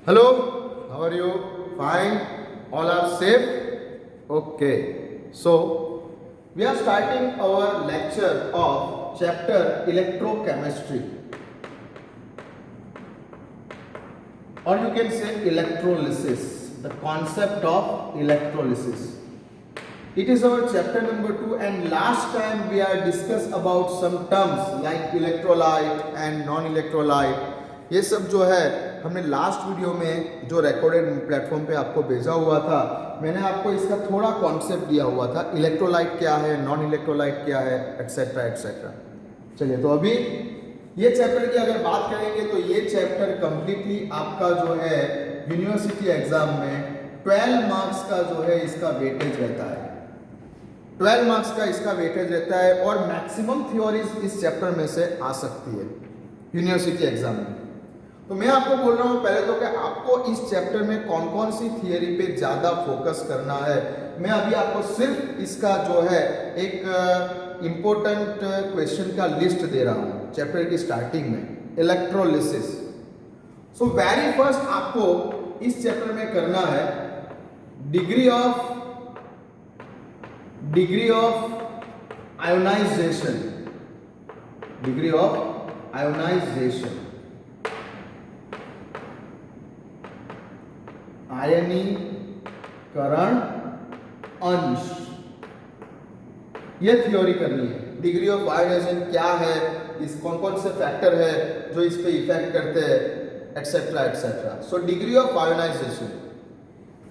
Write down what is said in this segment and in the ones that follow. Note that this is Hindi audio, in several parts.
Hello, how are you? Fine. All are safe? Okay. So, we are starting our lecture of chapter electrochemistry, or you can say electrolysis, the concept of electrolysis. It is our chapter number 2, and last time we are discussed about some terms like electrolyte and non-electrolyte. ये सब जो है हमने लास्ट वीडियो में जो रिकॉर्डेड प्लेटफॉर्म पे आपको भेजा हुआ था, मैंने आपको इसका थोड़ा कॉन्सेप्ट दिया हुआ था, इलेक्ट्रोलाइट क्या है, नॉन इलेक्ट्रोलाइट क्या है, एक्सेट्रा एक्सेट्रा। चलिए, तो अभी ये चैप्टर की अगर बात करेंगे तो ये चैप्टर कंप्लीटली आपका जो है यूनिवर्सिटी एग्जाम में 12 मार्क्स का जो है इसका वेटेज रहता है। 12 मार्क्स का इसका वेटेज रहता है और मैक्सिमम थ्योरीज इस चैप्टर में से आ सकती है यूनिवर्सिटी एग्जाम में। तो मैं आपको बोल रहा हूँ पहले तो कि आपको इस चैप्टर में कौन कौन सी थियरी पे ज़्यादा फोकस करना है। मैं अभी आपको सिर्फ इसका जो है एक इम्पोर्टेंट क्वेश्चन का लिस्ट दे रहा हूँ चैप्टर की स्टार्टिंग में, इलेक्ट्रोलिसिस। सो वेरी फर्स्ट आपको इस चैप्टर में करना है degree of ionisation, degree of ionisation, आयनीकरण अंश, ये थ्योरी करनी है। डिग्री ऑफ आयोनाइजेशन क्या है, इस कौन कौन से फैक्टर है जो इस पे इफेक्ट करते हैं, et cetera et cetera. So degree of ionisation.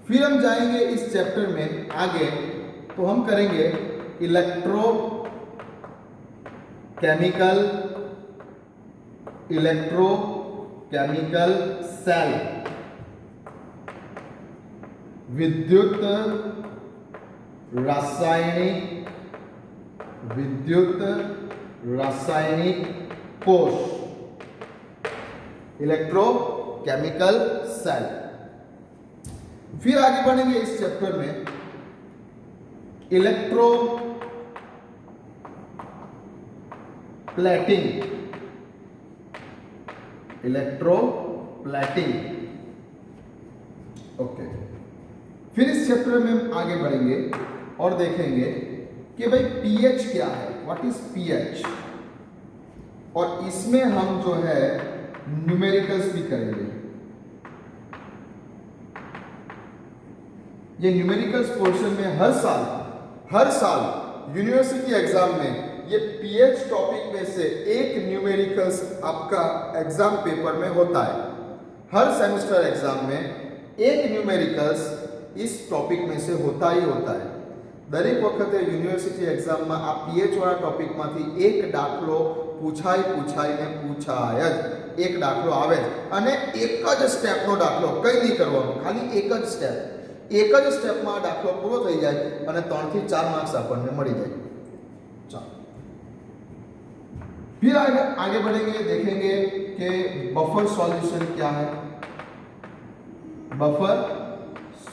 फिर हम जाएंगे इस चैप्टर में आगे, तो हम करेंगे इलेक्ट्रोकेमिकल सेल, विद्युत रासायनिक कोश, इलेक्ट्रोकेमिकल सेल। फिर आगे बढ़ेंगे इस चैप्टर में इलेक्ट्रोप्लेटिंग। ओके, फिर इस चैप्टर में हम आगे बढ़ेंगे और देखेंगे कि भाई पीएच क्या है, व्हाट इज पीएच, और इसमें हम जो है न्यूमेरिकल्स भी करेंगे। ये न्यूमेरिकल्स पोर्शन में हर साल यूनिवर्सिटी एग्जाम में ये पीएच टॉपिक में से एक न्यूमेरिकल्स आपका एग्जाम पेपर में होता है। हर सेमेस्टर एग्जाम में एक न्यूमेरिकल्स इस टॉपिक में से होता ही होता है। दरेक वखते यूनिवर्सिटी एग्जाम में आ पीएच वाला टॉपिक मांथी एक दाखलो पूछाई ने एक दाखलो आवे अने एक ज स्टेपनो दाखलो, कई नहीं करवानो, खाली एक ज स्टेप में दाखलो पूरो थई जाए अने 3 થી 4 मार्क्स आपने मळी जाए। चलो, फिर आगे बढ़ेंगे, देखेंगे कि बफर सॉल्यूशन क्या है, बफर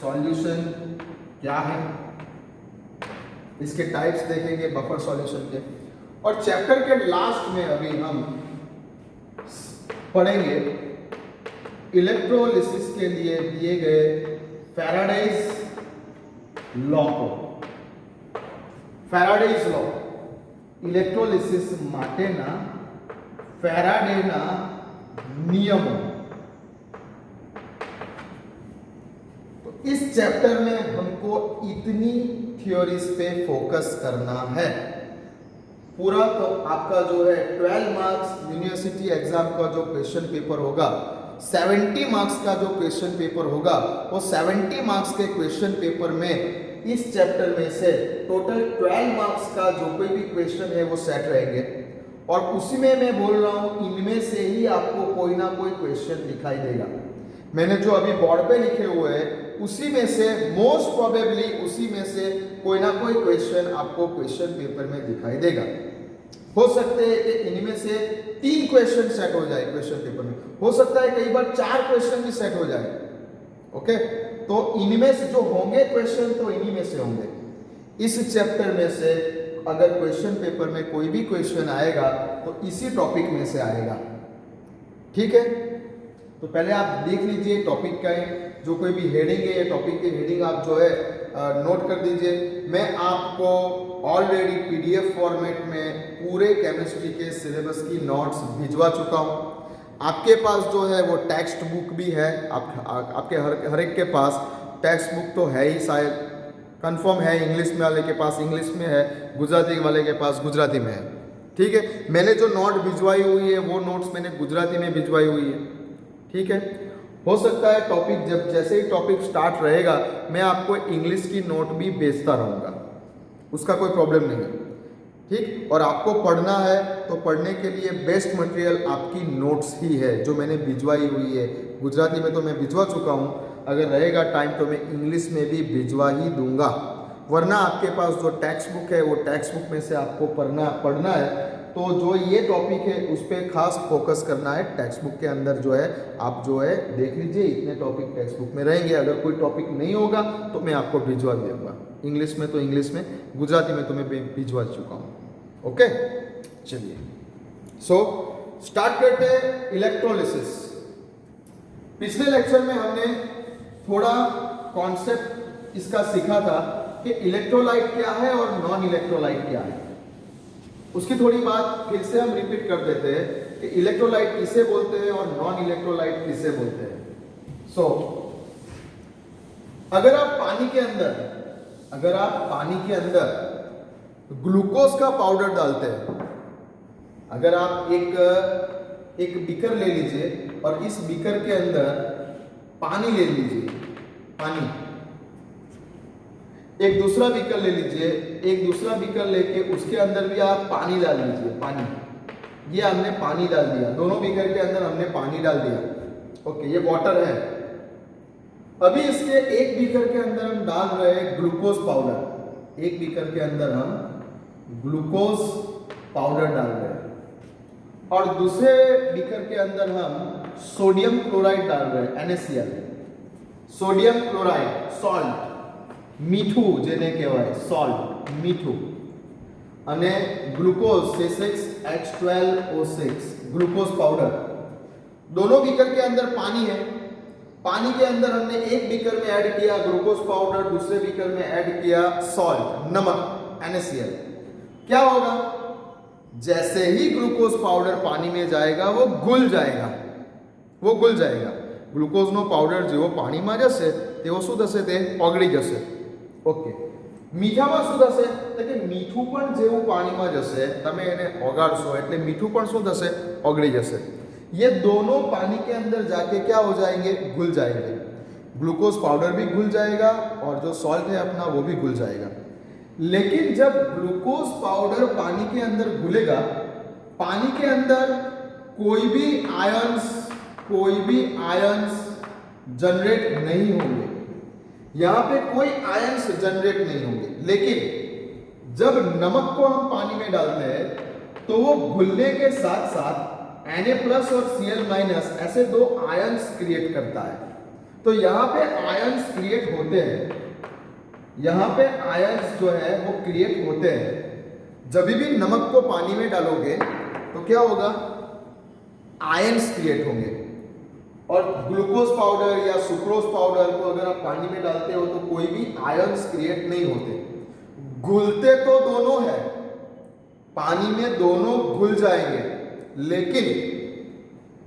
सॉल्यूशन क्या है, इसके टाइप्स देखेंगे बफर सॉल्यूशन के। और चैप्टर के लास्ट में अभी हम पढ़ेंगे इलेक्ट्रोलिसिस के लिए दिए गए फैराडेज लॉ को। फैराडेज लॉ इलेक्ट्रोलिसिस माटेना फैराडेना नियमों। तो इस चैप्टर में हमको इतनी थ्योरीज पे फोकस करना है। पूरा तो आपका जो है 12 मार्क्स यूनिवर्सिटी एग्जाम का जो क्वेश्चन पेपर होगा, 70 मार्क्स का जो क्वेश्चन पेपर होगा, वो 70 मार्क्स के क्वेश्चन पेपर में इस चैप्टर में से टोटल 12 मार्क्स का जो कोई भी क्वेश्चन है वो सेट रहेंगे। और उसी में मैं बोल रहा हूँ इनमें से ही आपको कोई ना कोई क्वेश्चन दिखाई देगा। मैंने जो अभी बोर्ड पे लिखे हुए हैं उसी में से मोस्ट प्रोबेबली उसी में से कोई ना कोई क्वेश्चन आपको क्वेश्चन पेपर में दिखाई देगा। हो सकते हैं कि इनमें से 3 क्वेश्चन सेट हो जाए क्वेश्चन पेपर में, हो सकता है कई बार 4 क्वेश्चन भी सेट हो जाए। ओके, तो इनमें से जो होंगे क्वेश्चन तो इन्हीं में से होंगे। इस चैप्टर में से अगर क्वेश्चन पेपर में कोई भी क्वेश्चन आएगा तो इसी टॉपिक में से आएगा। ठीक है, तो पहले आप देख लीजिए टॉपिक का जो कोई भी हेडिंग है, ये टॉपिक की हेडिंग आप जो है नोट कर दीजिए। मैं आपको ऑलरेडी पीडीएफ फॉर्मेट में पूरे केमिस्ट्री के सिलेबस की नोट्स भिजवा चुका हूँ। आपके पास जो है वो टेक्स्ट बुक भी है, आपके हर एक के पास टेक्स्ट बुक तो है ही, शायद कंफर्म है। इंग्लिश में वाले के पास इंग्लिश में है, गुजराती वाले के पास गुजराती में है। ठीक है, मैंने जो नोट भिजवाई हुई है वो नोट्स मैंने गुजराती में भिजवाई हुई है। ठीक है, हो सकता है टॉपिक जैसे ही टॉपिक स्टार्ट रहेगा मैं आपको इंग्लिश की नोट भी भेजता रहूँगा, उसका कोई प्रॉब्लम नहीं है। ठीक, और आपको पढ़ना है तो पढ़ने के लिए बेस्ट मटेरियल आपकी नोट्स ही है जो मैंने भिजवाई हुई है। गुजराती में तो मैं भिजवा चुका हूँ, अगर रहेगा टाइम तो मैं इंग्लिश में भी भिजवा ही दूंगा। वरना आपके पास जो टेक्स्ट बुक है वो टेक्स्ट बुक में से आपको पढ़ना है, तो जो ये टॉपिक है उस पर खास फोकस करना है। टेक्स्ट बुक के अंदर जो है आप जो है देख लीजिए, इतने टॉपिक टेक्स्ट बुक में रहेंगे। अगर कोई टॉपिक नहीं होगा तो मैं आपको भिजवा दूंगा, इंग्लिश में तो इंग्लिश में, गुजराती में तो मैं भिजवा चुका हूँ। ओके, चलिए स्टार्ट करते हैं इलेक्ट्रोलिसिस। पिछले लेक्चर में हमने थोड़ा कॉन्सेप्ट इसका सीखा था कि इलेक्ट्रोलाइट क्या है और नॉन इलेक्ट्रोलाइट क्या है। उसकी थोड़ी बात फिर से हम रिपीट कर देते हैं कि इलेक्ट्रोलाइट किसे बोलते हैं और नॉन इलेक्ट्रोलाइट किसे बोलते हैं। अगर आप पानी के अंदर ग्लूकोज का पाउडर डालते हैं, अगर आप एक बीकर ले लीजिए और इस बीकर के अंदर पानी ले लीजिए, एक दूसरा बीकर ले लीजिए, एक दूसरा बीकर लेके उसके अंदर भी आप पानी डाल लीजिए, ये हमने पानी डाल दिया, दोनों बीकर के अंदर हमने पानी डाल दिया। ओके, ये वाटर है। अभी इसके एक बीकर के अंदर हम डाल रहे हैं ग्लूकोज पाउडर, एक बीकर के अंदर हम ग्लूकोज पाउडर डाल रहे हैं और दूसरे बीकर के अंदर हम सोडियम क्लोराइड डाल रहे हैं, NaCl, सोडियम क्लोराइड, सॉल्ट, मीठू जेने कहेवाय सॉल्ट, मीठू, અને ग्लूकोज C6H12O6 ग्लूकोज पाउडर। दोनों बीकर के अंदर पानी है, पानी के अंदर हमने एक बीकर में ऐड किया ग्लूकोज पाउडर, दूसरे बीकर में ऐड किया सॉल्ट, नमक, NaCl। क्या होगा, जैसे ही ग्लूकोज पाउडर पानी में जाएगा वो घुल जाएगा, ग्लूकोजનો પાવડર જેવો પાણીમાં જશે તેવો શું થશે, તે ઓગળી જશે। ઓકે, મીઠામાં શું થશે તો કે મીઠું પણ જેવું પાણીમાં જશે, તમે એને ઓગાળશો એટલે મીઠું પણ શું થશે, ઓગળી જશે। ये दोनों पानी के अंदर जाके क्या हो जाएंगे, घुल जाएंगे। ग्लूकोज पाउडर भी घुल जाएगा और जो सॉल्ट है अपना वो भी घुल जाएगा। लेकिन जब ग्लूकोज पाउडर पानी के अंदर घुलेगा, पानी के अंदर कोई भी आयंस जनरेट नहीं होंगे, यहां पे कोई आयंस जनरेट नहीं होंगे। लेकिन जब नमक को हम पानी में डालते हैं तो वो घुलने के साथ साथ Na+ और Cl- ऐसे दो आयंस क्रिएट करता है। तो यहाँ पे आयंस क्रिएट होते हैं, यहाँ पे आयंस जो है वो क्रिएट होते हैं। जब भी नमक को पानी में डालोगे तो क्या होगा, आयंस क्रिएट होंगे। और ग्लूकोज पाउडर या सुक्रोज पाउडर को अगर आप पानी में डालते हो तो कोई भी आयंस क्रिएट नहीं होते। घुलते तो दोनों है, पानी में दोनों घुल जाएंगे, लेकिन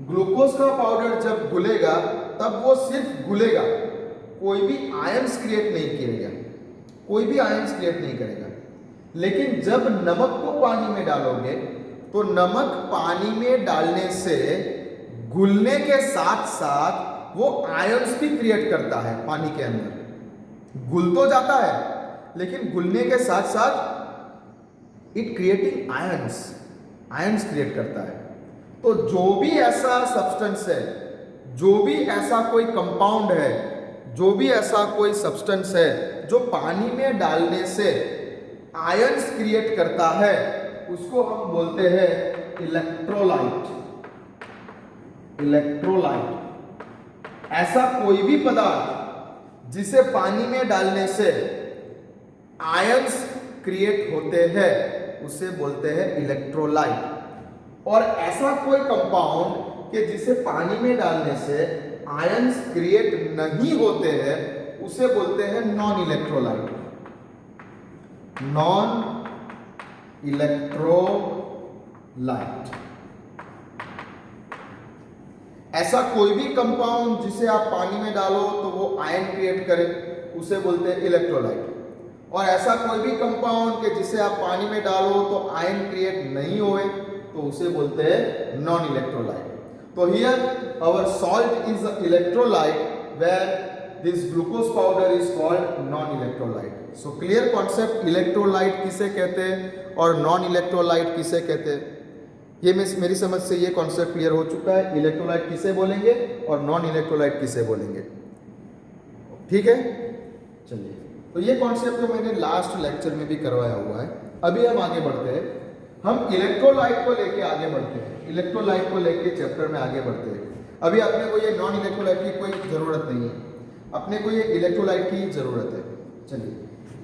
ग्लूकोज का पाउडर जब घुलेगा तब वो सिर्फ घुलेगा, कोई भी आयंस क्रिएट नहीं करेगा। लेकिन जब नमक को पानी में डालोगे तो नमक पानी में डालने से घुलने के साथ साथ वो आयंस भी क्रिएट करता है। पानी के अंदर घुल तो जाता है लेकिन घुलने के साथ साथ इट क्रिएटिंग आयंस क्रिएट करता है। तो जो भी ऐसा सब्सटेंस है, जो भी ऐसा कोई कंपाउंड है, जो भी ऐसा कोई सब्सटेंस है जो पानी में डालने से आयंस क्रिएट करता है, उसको हम बोलते हैं इलेक्ट्रोलाइट। ऐसा कोई भी पदार्थ जिसे पानी में डालने से आयंस क्रिएट होते हैं उसे बोलते हैं इलेक्ट्रोलाइट। और ऐसा कोई कंपाउंड कि जिसे पानी में डालने से आयंस क्रिएट नहीं होते हैं उसे बोलते हैं नॉन इलेक्ट्रोलाइट। Non electrolyte. ऐसा कोई भी कंपाउंड जिसे आप पानी में डालो तो वो आयन क्रिएट करे उसे बोलते हैं इलेक्ट्रोलाइट, और ऐसा कोई भी कंपाउंड के जिसे आप पानी में डालो तो आयन क्रिएट नहीं होए तो उसे बोलते हैं नॉन इलेक्ट्रोलाइट। तो here our salt is a electrolyte where this glucose powder is called non electrolyte. So clear concept, electrolyte किसे कहते हैं और नॉन इलेक्ट्रोलाइट किसे कहते हैं, ये मेरी समझ से ये कॉन्सेप्ट क्लियर हो चुका है। इलेक्ट्रोलाइट किसे बोलेंगे और नॉन इलेक्ट्रोलाइट किसे बोलेंगे, ठीक है। चलिए, तो ये कॉन्सेप्ट तो मैंने लास्ट लेक्चर में भी करवाया हुआ है। अभी हम आगे बढ़ते हैं, हम इलेक्ट्रोलाइट को लेके आगे बढ़ते हैं, इलेक्ट्रोलाइट को लेके चैप्टर में आगे बढ़ते हैं। अभी अपने को ये नॉन इलेक्ट्रोलाइट की कोई जरूरत नहीं है, अपने को ये इलेक्ट्रोलाइट की जरूरत है। चलिए,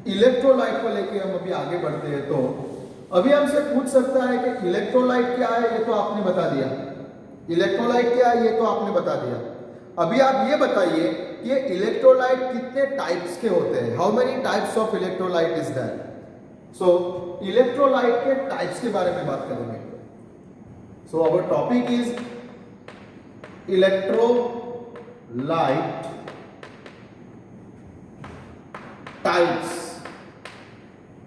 इलेक्ट्रोलाइट को लेके हम अभी आगे बढ़ते हैं। तो अभी हमसे पूछ सकता है कि इलेक्ट्रोलाइट क्या है, ये तो आपने बता दिया। इलेक्ट्रोलाइट क्या है ये तो आपने बता दिया। अभी आप ये बताइए कि इलेक्ट्रोलाइट कितने टाइप्स के होते हैं, how many types of electrolyte is there. So electrolyte के टाइप्स के बारे में बात करेंगे। So our topic is electrolyte types,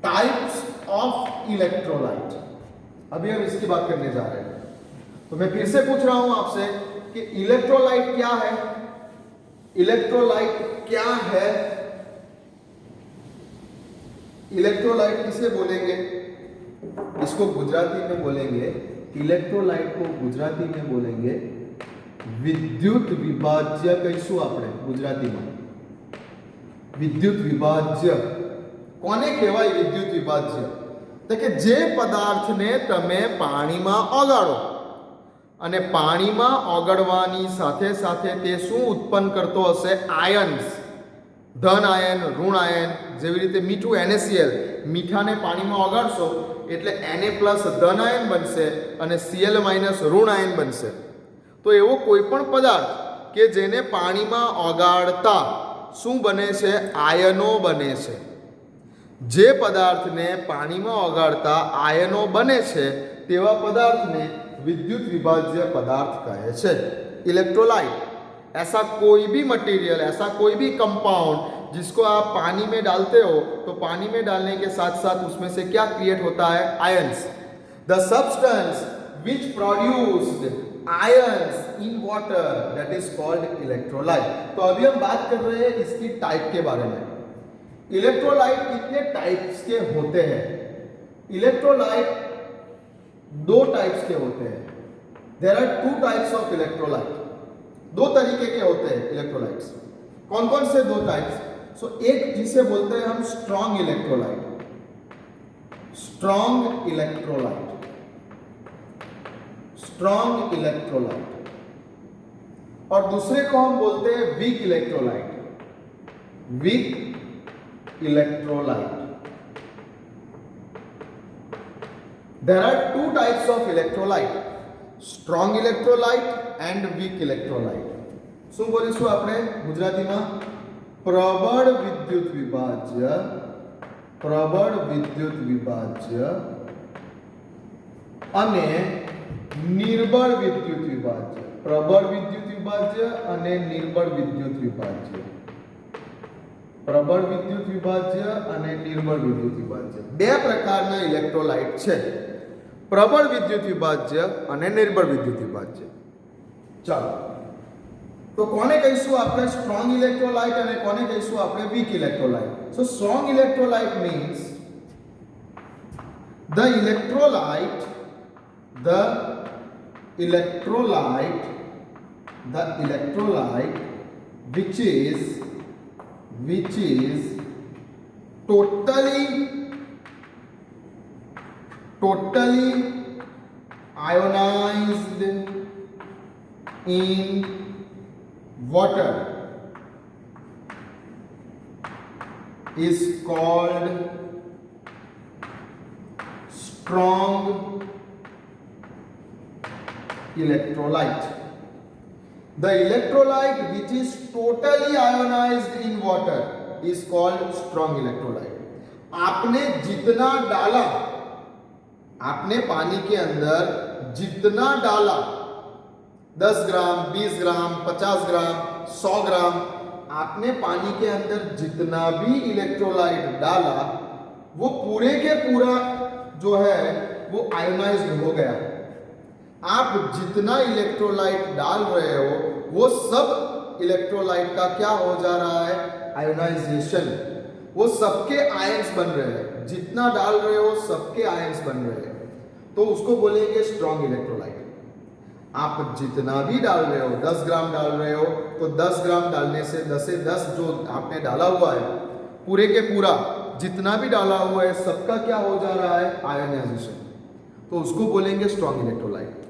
types of electrolyte. अभी हम इसकी बात करने जा रहे हैं। तो मैं फिर से पूछ रहा हूं आपसे कि इलेक्ट्रोलाइट क्या है, इलेक्ट्रोलाइट क्या है, इलेक्ट्रोलाइट किसे बोलेंगे, इसको गुजराती में बोलेंगे, इलेक्ट्रोलाइट को गुजराती में बोलेंगे विद्युत विभाज्य। कहीशु आपणे गुजराती में विद्युत विभाज्य। कोने कहेवाय विद्युत विभाज्य? तो कि जे पदार्थने तमे पाणीमां ओगाळो અને પાણીમાં ઓગળવાની સાથે સાથે તે શું ઉત્પન્ન કરતો હશે? આયન્સ, ધન આયન, ઋણ આયન। જેવી રીતે મીઠું NaCl, મીઠાને પાણીમાં ઓગાળશો એટલે Na પ્લસ ધન આયન બનશે અને Cl માઇનસ ઋણ આયન બનશે। તો એવો કોઈ પણ પદાર્થ કે જેને પાણીમાં ઓગાળતા શું બને છે? આયનો બને છે। જે પદાર્થને પાણીમાં ઓગાળતા આયનો બને છે તેવા પદાર્થને विद्युत विभाज्य पदार्थ कहे छे इलेक्ट्रोलाइट। ऐसा कोई भी मटेरियल, ऐसा कोई भी कंपाउंड जिसको आप पानी में डालते हो तो पानी में डालने के साथ साथ उसमें से क्या क्रिएट होता है? Ions. The substance which produced ions in water that is called electrolyte. तो अभी हम बात कर रहे हैं इसकी टाइप के बारे में। इलेक्ट्रोलाइट कितने टाइप्स के होते हैं? इलेक्ट्रोलाइट दो टाइप्स के होते हैं। There are two types of electrolyte. दो तरीके के होते हैं इलेक्ट्रोलाइट्स। कौन कौन से दो टाइप्स? सो एक जिसे बोलते हैं हम strong electrolyte, strong electrolyte, strong electrolyte. और दूसरे को हम बोलते हैं weak electrolyte, weak electrolyte. There are two types of electrolyte, strong electrolyte and weak electrolyte. શું બોલીશું આપણે ગુજરાતીમાં? પ્રબળ વિદ્યુત વિભાજ્ય, પ્રબળ વિદ્યુત વિભાજ્ય અને નિર્બળ વિદ્યુત વિભાજ્ય, પ્રબળ વિદ્યુત વિભાજ્ય અને નિર્બળ વિદ્યુત વિભાજ્ય, પ્રબળ વિદ્યુત વિભાજ્ય અને નિર્બળ વિદ્યુત વિભાજ્ય। બે પ્રકારના ઇલેક્ટ્રોલાઇટ છે, પ્રબળ વિદ્યુત વિભાજ્ય અને નિર્બળ વિદ્યુત વિભાજ્ય। ચાલો, તો કોને કહીશું આપણે સ્ટ્રોંગ ઇલેક્ટ્રોલાઇટ અને કોને કહીશું આપણે weak electrolyte? So strong electrolyte means the electrolyte which is totally ionized in water is called strong electrolyte। The electrolyte which is totally ionised in water is called strong electrolyte. आपने जितना डाला, आपने पानी के अंदर जितना डाला, 10 ग्राम, 20 ग्राम, 50 ग्राम, 100 ग्राम, आपने पानी के अंदर जितना भी इलेक्ट्रोलाइट डाला वो पूरे के पूरा जो है वो आयोनाइज्ड हो गया। आप जितना इलेक्ट्रोलाइट डाल रहे हो वो सब इलेक्ट्रोलाइट का क्या हो जा रहा है, आयोनाइजेशन। वो सबके आयंस बन रहे हैं, जितना डाल रहे हो सबके आयंस बन रहे हैं, तो उसको बोलेंगे स्ट्रॉन्ग इलेक्ट्रोलाइट। आप जितना भी डाल रहे हो, 10 ग्राम डाल रहे हो तो 10 ग्राम डालने से 10 जो आपने डाला हुआ है पूरे के पूरा जितना भी डाला हुआ है सबका क्या हो जा रहा है, आयोनाइजेशन, तो उसको बोलेंगे strong electrolyte.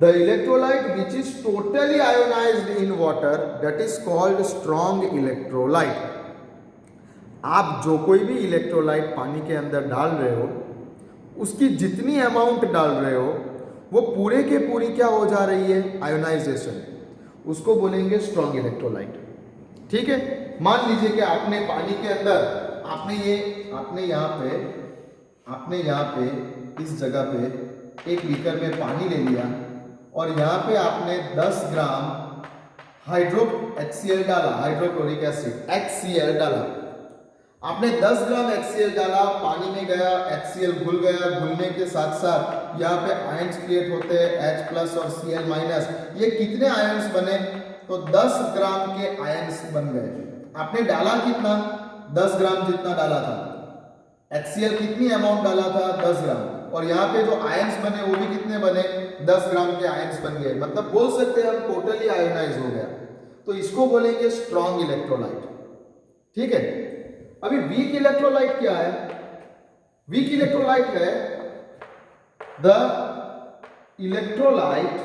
The electrolyte which is totally ionised in water that is called strong electrolyte. आप जो कोई भी इलेक्ट्रोलाइट पानी के अंदर डाल रहे हो उसकी जितनी अमाउंट डाल रहे हो वो पूरे के पूरी क्या हो जा रही है, आयोनाइजेशन, उसको बोलेंगे स्ट्रॉन्ग इलेक्ट्रोलाइट। ठीक है, मान लीजिए कि आपने पानी के अंदर आपने यहाँ पे इस जगह पे एक बीकर में पानी ले लिया और यहाँ पे आपने 10 ग्राम HCl डाला, हाइड्रोक्लोरिक एसिड HCl डाला। आपने 10 ग्राम HCl डाला, पानी में गया, HCl घुल गया, घुलने के साथ साथ यहाँ पे आयंस क्रिएट होते हैं H+ और Cl-। ये कितने आयंस बने, तो 10 ग्राम के आयंस बन गए। आपने डाला कितना, 10 ग्राम जितना डाला था। HCl कितनी अमाउंट डाला था, 10 ग्राम, और यहाँ पे जो आयंस बने वो भी कितने बने, 10 ग्राम के आयंस बन गए। मतलब बोल सकते हैं हम टोटली आयोनाइज हो गया, तो इसको बोलेंगे स्ट्रॉन्ग इलेक्ट्रोलाइट। ठीक है, अभी वीक इलेक्ट्रोलाइट क्या है, वीक इलेक्ट्रोलाइट है the electrolyte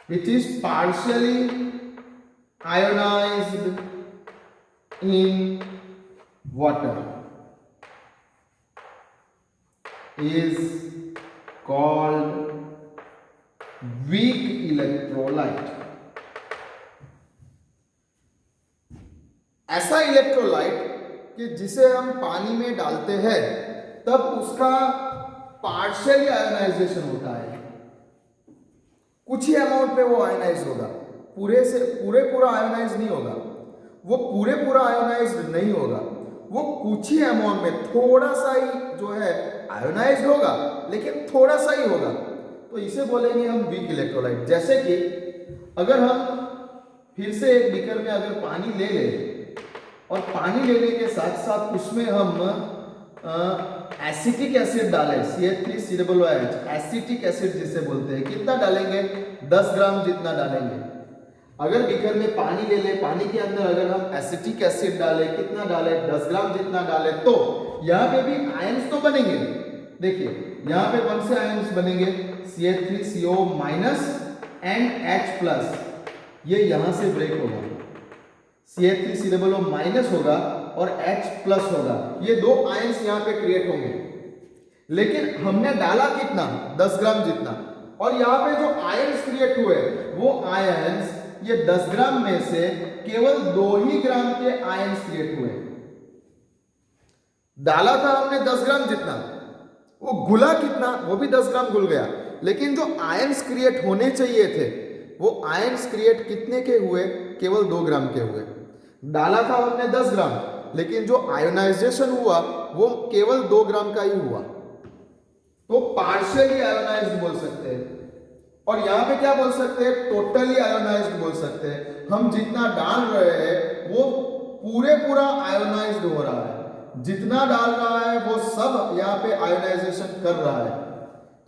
which is partially ionized in water is called weak electrolyte। ऐसा इलेक्ट्रोलाइट कि जिसे हम पानी में डालते हैं तब उसका पार्शियली आयोनाइजेशन होता है, कुछ ही अमाउंट पे वो आयोनाइज होगा, पूरा आयोनाइज नहीं होगा, वो पूरा आयोनाइज नहीं होगा, वो कुछ ही अमाउंट में थोड़ा सा ही जो है आयोनाइज होगा, लेकिन थोड़ा सा ही होगा, तो इसे बोलेंगे हम वीक इलेक्ट्रोलाइट। जैसे कि अगर हम फिर से एक बीकर में अगर पानी ले ले और पानी लेने के साथ साथ उसमें हम एसिटिक एसिड डालें, CH3COOH, एसिटिक एसिड जिसे बोलते हैं, कितना डालेंगे, 10 ग्राम जितना डालेंगे। अगर बीकर में पानी ले ले, पानी के अंदर अगर हम एसिटिक एसिड डालें, कितना डालें, 10 ग्राम जितना डालें, तो यहाँ पे भी आयंस तो बनेंगे। देखिए यहाँ पे कौन से आयंस बनेंगे, CH3CO- एंड H+, ये यहाँ से ब्रेक होगा, CH3COO- होगा और H+ होगा, ये दो आयंस यहाँ पे क्रिएट होंगे। लेकिन हमने डाला कितना, 10 ग्राम जितना, और यहाँ पे जो आयंस क्रिएट हुए वो आयंस, ये 10 ग्राम में से केवल 2 ही ग्राम के आयंस क्रिएट हुए। डाला था हमने 10 ग्राम जितना, वो घुला कितना, वो भी 10 ग्राम घुल गया, लेकिन जो आयंस क्रिएट होने चाहिए थे वो आयंस क्रिएट कितने के हुए, केवल 2 ग्राम के हुए। डाला था हमने 10 ग्राम, लेकिन जो आयोनाइजेशन हुआ वो केवल 2 ग्राम का ही हुआ, तो पार्शियली आयोनाइज्ड बोल सकते हैं। और यहाँ पे क्या बोल सकते हैं, टोटली आयोनाइज्ड बोल सकते हैं। हम जितना डाल रहे हैं वो पूरा आयोनाइज्ड हो रहा है, जितना डाल रहा है वो सब यहाँ पे आयोनाइजेशन कर रहा है,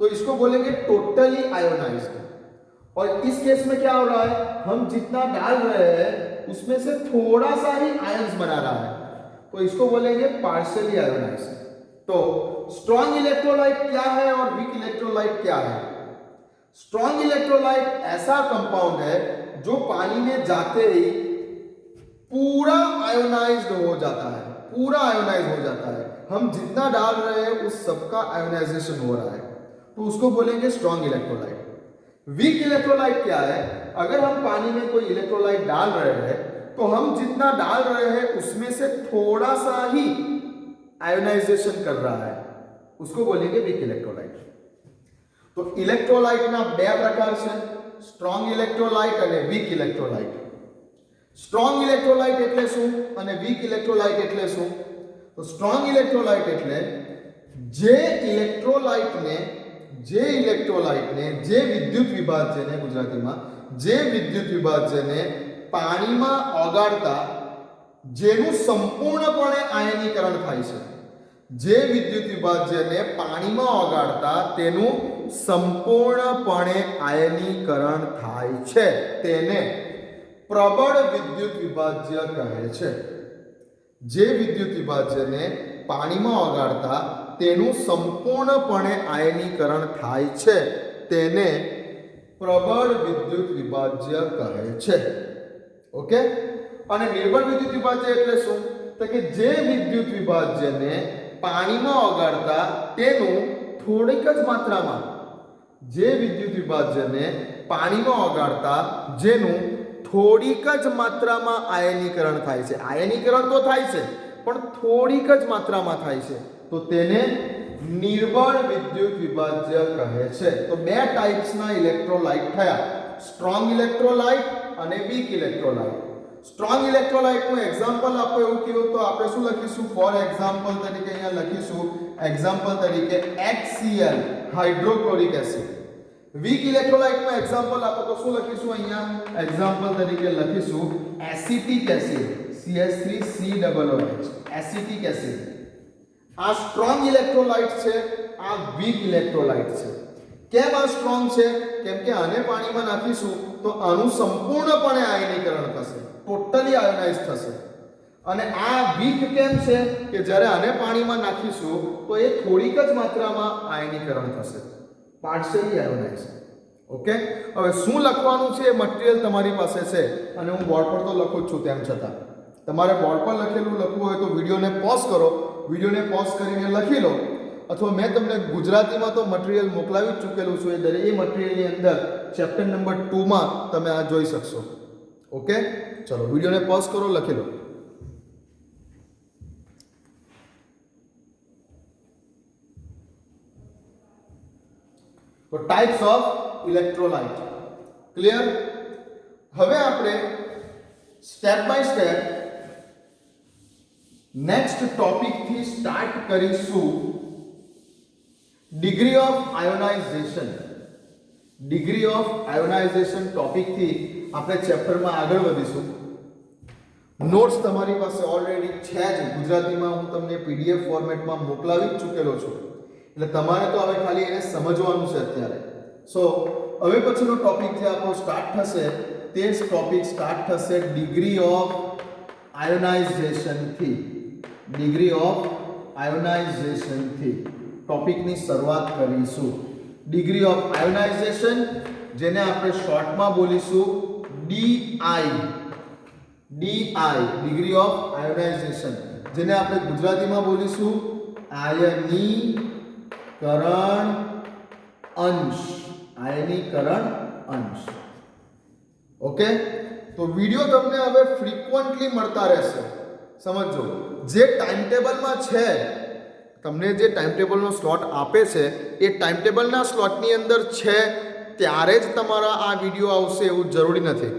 तो इसको बोलेंगे टोटली आयोनाइज्ड। और इस केस में क्या हो रहा है, हम जितना डाल रहे हैं उसमें से थोड़ा सा ही आयंस बना रहा है, तो इसको बोलेंगे पार्शियली आयोनाइज्ड। तो स्ट्रॉन्ग इलेक्ट्रोलाइट क्या है और वीक इलेक्ट्रोलाइट क्या है। स्ट्रॉन्ग इलेक्ट्रोलाइट ऐसा कंपाउंड है जो पानी में जाते ही पूरा आयोनाइज्ड हो जाता है, पूरा आयोनाइज हो जाता है। हम जितना डाल रहे हैं उस सबका आयोनाइजेशन हो रहा है, तो उसको बोलेंगे स्ट्रॉन्ग इलेक्ट्रोलाइट। वीक इलेक्ट्रोलाइट क्या है? अगर हम पानी में कोई इलेक्ट्रोलाइट डाल रहे हैं तो हम जितना डाल रहे हैं उसमें से थोड़ा सा ही आयोनाइजेशन कर रहा है, उसको बोलेंगे वीक इलेक्ट्रोलाइट। तो ઇલેક્ટ્રોલાઇટના બે પ્રકાર છે, સ્ટ્રોંગ ઇલેક્ટ્રોલાઇટ અને વીક ઇલેક્ટ્રોલાઇટ। સ્ટ્રોંગ ઇલેક્ટ્રોલાઇટ એટલે શું અને વીક ઇલેક્ટ્રોલાઇટ એટલે શું? તો સ્ટ્રોંગ ઇલેક્ટ્રોલાઇટ એટલે જે ઇલેક્ટ્રોલાઇટને જે વિદ્યુત વિભાજ્યને ગુજરાતીમાં જે વિદ્યુત વિભાજ્યને પાણીમાં ઓગાળતા જેનું સંપૂર્ણપણે આયનીકરણ થાય છે, જે વિદ્યુત વિભાજ્યને પાણીમાં ઓગાળતા તેનું સંપૂર્ણપણે આયનીકરણ થાય છે તેને પ્રબળ વિદ્યુત વિભાજ્ય કહે છે। જે વિદ્યુત વિભાજ્યને પાણીમાં ઓગાળતા તેનું સંપૂર્ણપણે આયનીકરણ થાય છે તેને પ્રબળ વિદ્યુત વિભાજ્ય કહે છે। ઓકે, અને નિર્બળ વિદ્યુત વિભાજ્ય એટલે શું? તો કે જે વિદ્યુત વિભાજ્યને પાણીમાં ઓગાળતા તેનું થોડીક જ માત્રામાં, જે વિદ્યુત વિભાજ્યને પાણીમાં ઓગાળતા જેનું થોડીક જ માત્રામાં આયનીકરણ થાય છે, આયનીકરણ તો થાય છે પણ થોડીક જ માત્રામાં થાય છે, તો તેને નિર્બળ વિદ્યુત વિભાજ્ય કહે છે। તો બે ટાઈપ્સના ઇલેક્ટ્રોલાઇટ થયા, સ્ટ્રોંગ ઇલેક્ટ્રોલાઇટ અને વીક ઇલેક્ટ્રોલાઇટ। સ્ટ્રોંગ ઇલેક્ટ્રોલાઇટનું એક્ઝામ્પલ આપો એવું કહ્યું તો આપણે શું લખીશું? ફોર એક્ઝામ્પલ તરીકે અહીંયા લખીશું એક્ઝામ્પલ તરીકે HCl હાઇડ્રોક્લોરિક એસિડ। વીક ઇલેક્ટ્રોલાઇટનું એક્ઝામ્પલ આપો તો શું લખીશું? અહીંયા એક્ઝામ્પલ તરીકે લખીશું acetic acid CH3COOH acetic acid. આ સ્ટ્રોંગ ઇલેક્ટ્રોલાઇટ છે, આ વીક ઇલેક્ટ્રોલાઇટ છે। કેમ આ સ્ટ્રોંગ છે? કેમ કે આને પાણીમાં નાખીશું તો આનું સંપૂર્ણપણે આયનીકરણ થશે, ટોટલી આયોનાઇઝ થશે। અને આ વીક કેમ છે? કે જ્યારે આને પાણીમાં નાખીશું તો એ થોડીક જ માત્રામાં આયનીકરણ થશે, પાર્શિયલી આયોનાઇઝ। ઓકે, હવે શું લખવાનું છે એ મટીરીયલ તમારી પાસે છે અને હું બોર્ડ પર તો લખું જ છું, તેમ છતાં તમારે બોર્ડ પર લખેલું લખવું હોય તો વિડીયોને પોઝ કરો, વિડીયોને પોઝ કરીને લખી લો, અથવા મેં તમને ગુજરાતીમાં તો મટીરીયલ મોકલાવી જ ચૂકેલું છું, એ દરેક એ મટીરીયલની અંદર ચેપ્ટર નંબર 2 માં તમે આ જોઈ શકશો। ઓકે, ચલો વિડીયોને પોઝ કરો, લખી લો। તો ટાઇપ્સ ઓફ ઇલેક્ટ્રોલાઇટ ક્લિયર। હવે આપણે step by step next topic થી સ્ટાર્ટ કરીશું, degree of ionisation. Degree of ionisation topic થી આપણે ચેપ્ટરમાં આગળ વધીશું। નોટ્સ તમારી પાસે ઓલરેડી છે જ, ગુજરાતીમાં હું તમને PDF ફોર્મેટમાં મોકલાવી જ ચૂકેલો છું, એટલે તમારે તો હવે ખાલી એને સમજવાનું છે અત્યારે। સો હવે પછીનો ટોપિક જે આપણો સ્ટાર્ટ થશે તે ટોપિક સ્ટાર્ટ થશે ડિગ્રી ઓફ આયોનાઇઝેશન થી। ડિગ્રી ઓફ આયોનાઇઝેશન થી ટોપિકની શરૂઆત કરીશું। ડિગ્રી ઓફ આયોનાઇઝેશન જેને આપણે શોર્ટમાં બોલીશું DI, ડિગ્રી ઓફ આયોનાઇઝેશન, જેને આપણે ગુજરાતીમાં બોલીશું આયનીકરણ અંશ, આયનીકરણ અંશ। ઓકે, તો વિડિયો તમને હવે ફ્રીક્વન્ટલી મળતા રહેશે, સમજો। જે ટાઈમ ટેબલમાં છે, તમને જે ટાઈમ ટેબલનો સ્લોટ આપે છે એ ટાઈમ ટેબલના સ્લોટની અંદર છે ત્યારે જ તમારા આ વિડીયો આવશે એવું જરૂરી નથી।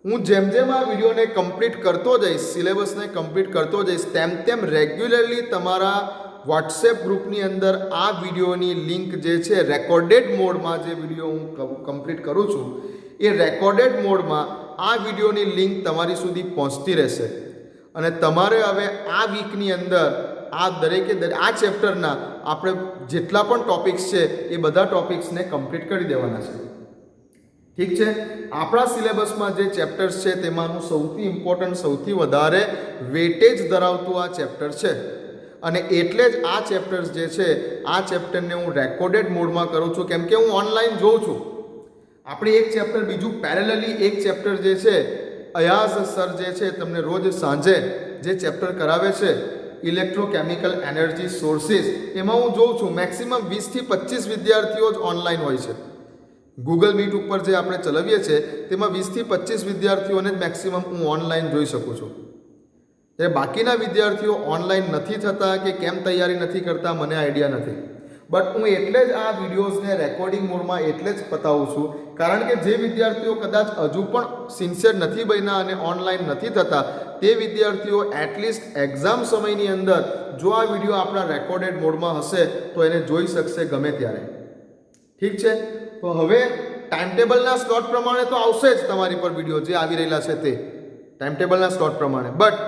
હું જેમ જેમ આ વિડીયોને કમ્પ્લીટ કરતો જઈશ, સિલેબસને કમ્પ્લીટ કરતો જઈશ, તેમ તેમ રેગ્યુલરલી તમારા વોટ્સએપ ગ્રુપની અંદર આ વિડીયોની લિંક જે છે રેકોર્ડેડ મોડમાં, જે વિડીયો હું કમ્પ્લીટ કરું છું એ રેકોર્ડેડ મોડમાં આ વિડીયોની લિંક તમારી સુધી પહોંચતી રહેશે। અને તમારે હવે આ વીકની અંદર આ દરેકે આ ચેપ્ટરના આપણે જેટલા પણ ટોપિક્સ છે એ બધા ટોપિક્સને કમ્પ્લીટ કરી દેવાના છે। ઠીક છે, આપણા સિલેબસમાં જે ચેપ્ટર્સ છે તેમાંનું સૌથી ઇમ્પોર્ટન્ટ, સૌથી વધારે વેટેજ ધરાવતું આ ચેપ્ટર છે, અને એટલે જ આ ચેપ્ટર્સ જે છે આ ચેપ્ટરને હું રેકોર્ડેડ મોડમાં કરું છું, કેમ કે હું ઓનલાઈન જોઉં છું। આપણે એક ચેપ્ટર બીજું પેરેલલી એક ચેપ્ટર જે છે અયાઝ સર જે છે તમને રોજ સાંજે જે ચેપ્ટર કરાવે છે ઇલેક્ટ્રોકેમિકલ એનર્જી સોર્સિસ, એમાં હું જોઉં છું મેક્સિમમ 20 થી 25 વિદ્યાર્થીઓ જ ઓનલાઈન હોય છે. ગૂગલ મીટ ઉપર જે આપણે ચલાવીએ છીએ તેમાં 20 થી 25 વિદ્યાર્થીઓને જ મેક્સિમમ હું ઓનલાઈન જોઈ શકું છું. એટલે બાકીના વિદ્યાર્થીઓ ઓનલાઈન નથી થતા કે કેમ તૈયારી નથી કરતા મને આઈડિયા નથી. બટ હું એટલે જ આ વિડીયોઝને રેકોર્ડિંગ મોડમાં એટલે જ બતાવું છું, કારણ કે જે વિદ્યાર્થીઓ કદાચ હજુ પણ સિન્સિયર નથી બન્યા અને ઓનલાઈન નથી થતા તે વિદ્યાર્થીઓ એટલીસ્ટ એક્ઝામ સમયની અંદર જો આ વિડીયો આપણા રેકોર્ડેડ મોડમાં હશે તો એને જોઈ શકશે ગમે ત્યારે. ઠીક છે, તો હવે ટાઈમટેબલના સ્લોટ પ્રમાણે તો આવશે જ તમારી પર વિડીયો જે આવી રહેલા છે તે ટાઈમટેબલના સ્લોટ પ્રમાણે. બટ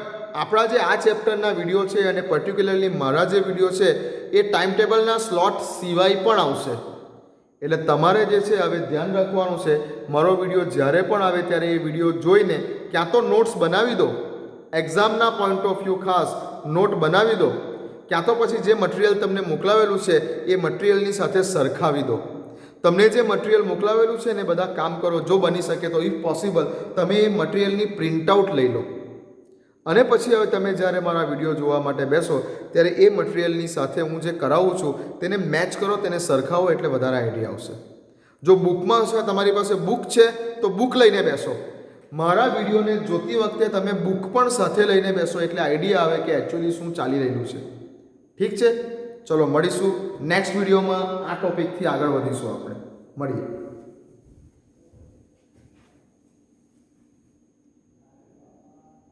આપણા જે આ ચેપ્ટરના વિડીયો છે અને પર્ટિક્યુલરલી મારા જે વિડીયો છે એ ટાઈમટેબલના સ્લોટ સિવાય પણ આવશે. એટલે તમારે જે છે હવે ધ્યાન રાખવાનું છે, મારો વિડીયો જ્યારે પણ આવે ત્યારે એ વિડીયો જોઈને ક્યાં તો નોટ્સ બનાવી દો, એક્ઝામના પોઈન્ટ ઓફ વ્યૂ ખાસ નોટ બનાવી દો, ક્યાં તો પછી જે મટીરિયલ તમને મોકલાવેલું છે એ મટીરિયલની સાથે સરખાવી દો. તમને જે મટીરિયલ મોકલાવેલું છે ને બધા કામ કરો, જો બની શકે તો ઇફ પોસિબલ તમે એ મટીરિયલની પ્રિન્ટઆઉટ લઈ લો અને પછી હવે તમે જ્યારે મારા વિડીયો જોવા માટે બેસો ત્યારે એ મટીરિયલની સાથે હું જે કરાવું છું તેને મેચ કરો, તેને સરખાવો, એટલે વધારે આઈડિયા આવશે. જો બુકમાં છે, તમારી પાસે બુક છે તો બુક લઈને બેસો. મારા વિડીયોને જોતી વખતે તમે બુક પણ સાથે લઈને બેસો એટલે આઈડિયા આવે કે એકચ્યુઅલી શું ચાલી રહ્યું છે. ઠીક છે, ચલો મળીશું નેક્સ્ટ વિડીયોમાં. આ ટોપિકથી આગળ વધીશું આપણે. મળીએ.